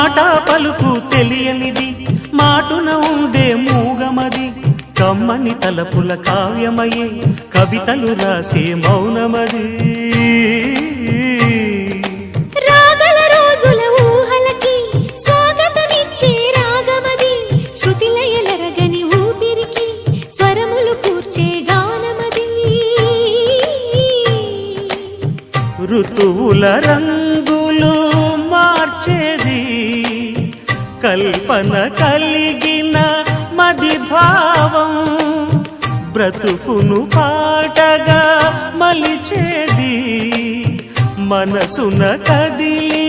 మాట పలుకు తెలియనిది మాటున ఉండే మూగమది కమ్మని తలపుల కావ్యమయే కవితలు రాసే మౌనమది రాగల రోజుల ఊహలకి స్వాగతమిచ్చే రాగమది శృతిలయలరగని ఊపిరికి స్వరములు కూర్చే గానమది ఋతువుల రంగులు మార్చేది కల్పన కలిగిన మది భావం బ్రతుకును పాటగా మలిచేది మనసున కదిలి